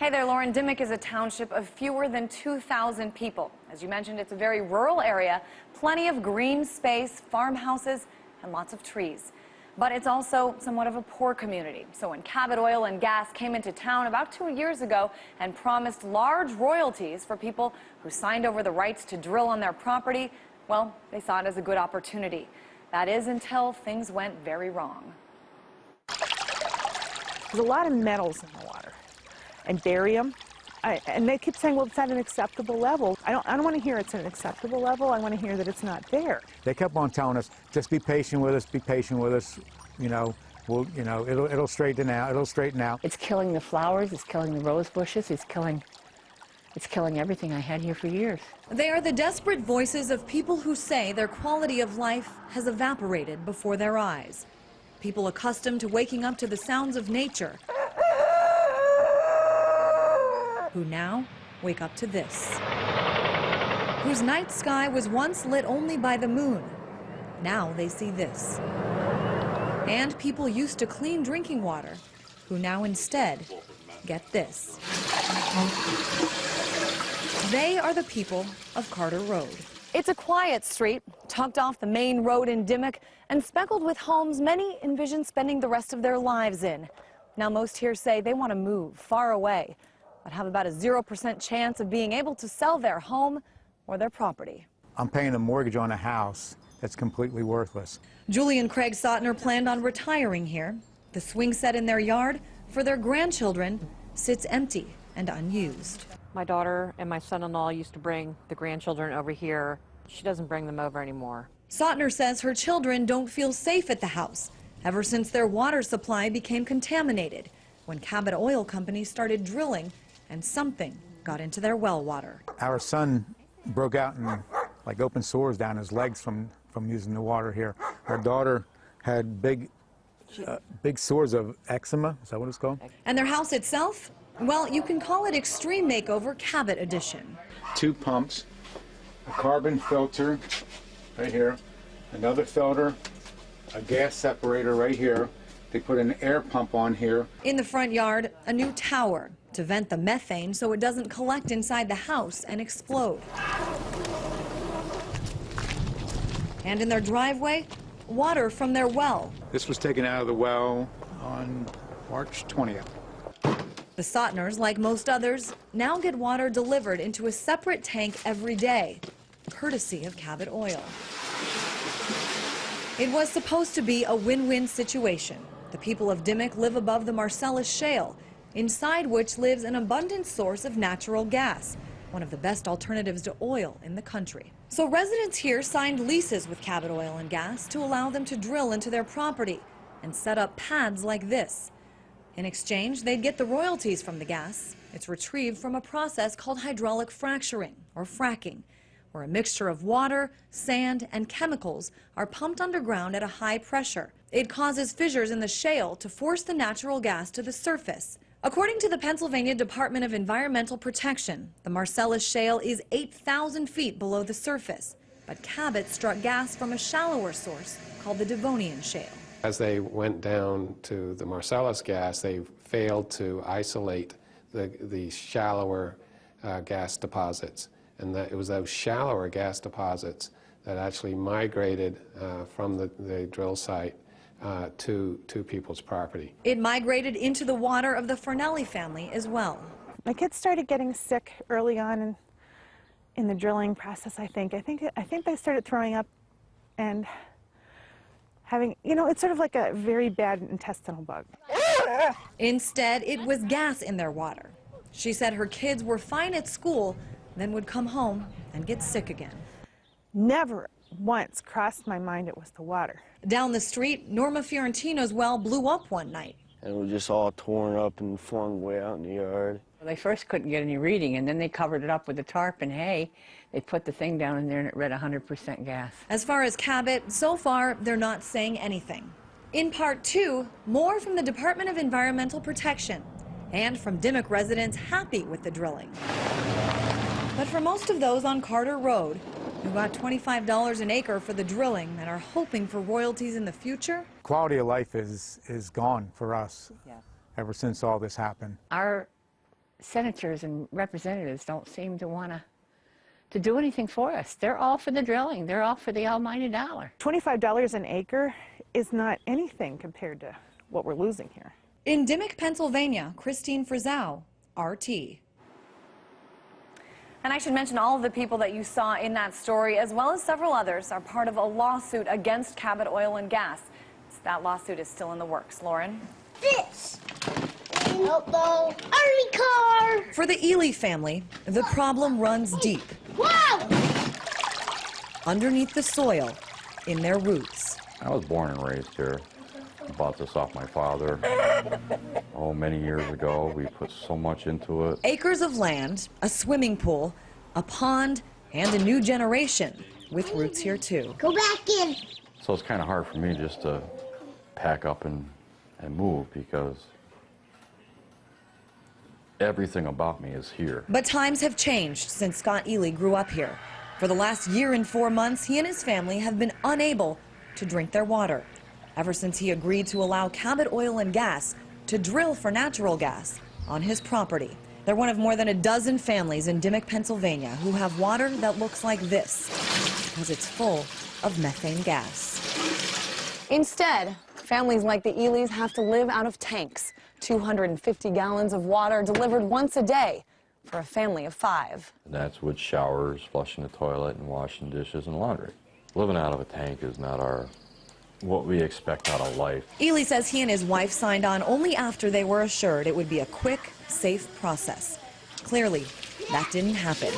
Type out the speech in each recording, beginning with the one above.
Hey there, Lauren. Dimmock is a township of fewer than 2,000 people. As you mentioned, it's a very rural area, plenty of green space, farmhouses, and lots of trees. But it's also somewhat of a poor community. So when Cabot Oil and Gas came into town about 2 years ago and promised large royalties for people who signed over the rights to drill on their property, well, they saw it as a good opportunity. That is until things went very wrong. There's a lot of metals in the water. And barium. And they keep saying, well, it's at an acceptable level. I don't want to hear it's at an acceptable level. I want to hear that it's not there. They kept on telling us, just be patient with us, be patient with us. It'll straighten out. It'll straighten out. It's killing the flowers. It's killing the rose bushes. It's killing everything I had here for years. They are the desperate voices of people who say their quality of life has evaporated before their eyes. People accustomed to waking up to the sounds of nature, who now wake up to this. Whose night sky was once lit only by the moon. Now they see this. And people used to clean drinking water, who now instead get this. They are the people of Carter Road. It's a quiet street, tucked off the main road in Dimmock, and speckled with homes many envision spending the rest of their lives in. Now most here say they want to move far away, but have about a 0% chance of being able to sell their home or their property. I'm paying a mortgage on a house that's completely worthless. Julie and Craig Sautner planned on retiring here. The swing set in their yard for their grandchildren sits empty and unused. My daughter and my son-in-law used to bring the grandchildren over here. She doesn't bring them over anymore. Sautner says her children don't feel safe at the house ever since their water supply became contaminated when Cabot Oil Company started drilling and something got into their well water. Our son broke out in like open sores down his legs from using the water here. Our daughter had big sores of eczema. Is that what it's called? And their house itself? Well, you can call it Extreme Makeover Cabot Edition. 2 pumps, a carbon filter right here, another filter, a gas separator right here. They put an air pump on here. In the front yard, a new tower to vent the methane so it doesn't collect inside the house and explode. And in their driveway, water from their well. This was taken out of the well on March 20th. The Sautners, like most others, now get water delivered into a separate tank every day, courtesy of Cabot Oil. It was supposed to be a win-win situation. The people of Dimmock live above the Marcellus Shale, inside which lives an abundant source of natural gas, one of the best alternatives to oil in the country. So residents here signed leases with Cabot Oil and Gas to allow them to drill into their property and set up pads like this. In exchange, they'd get the royalties from the gas. It's retrieved from a process called hydraulic fracturing, or fracking, where a mixture of water, sand, and chemicals are pumped underground at a high pressure. It causes fissures in the shale to force the natural gas to the surface. According to the Pennsylvania Department of Environmental Protection, the Marcellus Shale is 8,000 feet below the surface, but Cabot struck gas from a shallower source called the Devonian Shale. As they went down to the Marcellus gas, they failed to isolate the shallower gas deposits. And that it was those shallower gas deposits that actually migrated from the drill site to people's property. It migrated into the water of the Fornelli family as well. My kids started getting sick early on in the drilling process, I think. I think they started throwing up and having, it's sort of like a very bad intestinal bug. Instead, it was gas in their water. She said her kids were fine at school, then would come home and get sick again. Never once crossed my mind it was the water. Down the street, Norma Fiorentino's well blew up one night. And it was just all torn up and flung way out in the yard. They first couldn't get any reading, and then they covered it up with the tarp and hay. They put the thing down in there, and it read 100% gas. As far as Cabot, so far, they're not saying anything. In part 2, more from the Department of Environmental Protection and from Dimmock residents happy with the drilling. But for most of those on Carter Road, who got $25 an acre for the drilling and are hoping for royalties in the future, Quality of life is gone for us ever since all this happened. Our senators and representatives don't seem to want to do anything for us. They're all for the drilling. They're all for the almighty dollar. $25 an acre is not anything compared to what we're losing here. In Dimock, Pennsylvania, Christine Frizzau, RT. And I should mention all of the people that you saw in that story, as well as several others, are part of a lawsuit against Cabot Oil and Gas. That lawsuit is still in the works. Lauren? This. Elbow. Army car. For the Ely family, the problem runs deep. Wow! Underneath the soil, in their roots. I was born and raised here. I bought this off my father. Oh, many years ago. We put so much into it. Acres of land, a swimming pool, a pond, and a new generation with roots here too. Go back in. So it's kind of hard for me just to pack up and move because everything about me is here. But times have changed since Scott Ely grew up here. For the last year and 4 months, he and his family have been unable to drink their water, ever since he agreed to allow Cabot Oil and Gas to drill for natural gas on his property. They're one of more than a dozen families in Dimock, Pennsylvania, who have water that looks like this because it's full of methane gas. Instead, families like the Elys have to live out of tanks, 250 gallons of water delivered once a day for a family of 5. And that's with showers, flushing the toilet, and washing dishes and laundry. Living out of a tank is not what we expect out of life. Ely says he and his wife signed on only after they were assured it would be a quick, safe process. Clearly, that didn't happen.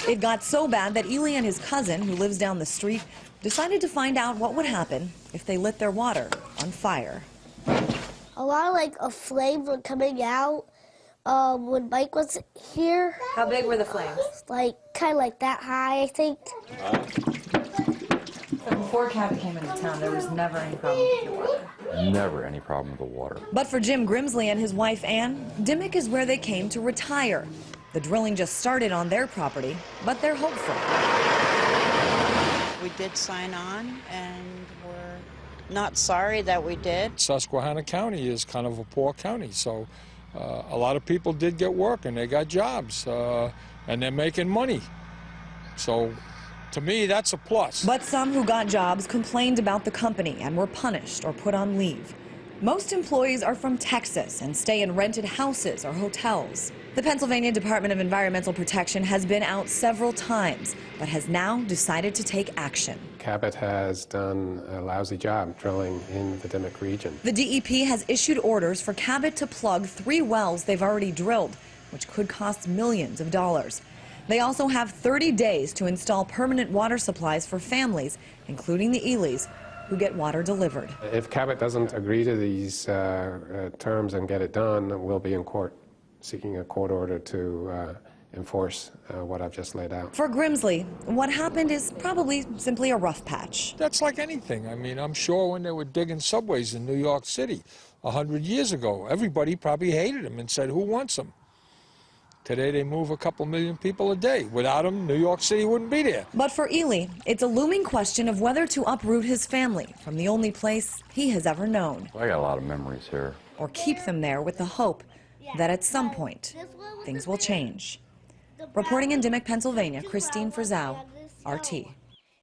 It got so bad that Ely and his cousin, who lives down the street, decided to find out what would happen if they lit their water on fire. A lot of a flame were coming out when Mike was here. How big were the flames? Kind of like that high, I think. So before Cabot came into town, there was never any problem with the water? Never any problem with the water. But for Jim Grimsley and his wife Ann, Dimock is where they came to retire. The drilling just started on their property, but they're hopeful. We did sign on, and we're not sorry that we did. Susquehanna County is kind of a poor county, so a lot of people did get work and they got jobs and they're making money. So to me, that's a plus. But some who got jobs complained about the company and were punished or put on leave. Most employees are from Texas and stay in rented houses or hotels. The Pennsylvania Department of Environmental Protection has been out several times, but has now decided to take action. Cabot has done a lousy job drilling in the Dimock region. The DEP has issued orders for Cabot to plug 3 wells they've already drilled, which could cost millions of dollars. They also have 30 days to install permanent water supplies for families, including the Elys, who get water delivered. If Cabot doesn't agree to these terms and get it done, we'll be in court seeking a court order to enforce what I've just laid out. For Grimsley, what happened is probably simply a rough patch. That's like anything. I mean, I'm sure when they were digging subways in New York City 100 years ago, everybody probably hated them and said, who wants them? Today they move a couple million people a day. Without them, New York City wouldn't be there. But for Ely, it's a looming question of whether to uproot his family from the only place he has ever known. I got a lot of memories here. Or keep them there with the hope that at some point, things will change. Reporting in Dimock, Pennsylvania, Christine Frizzau, RT.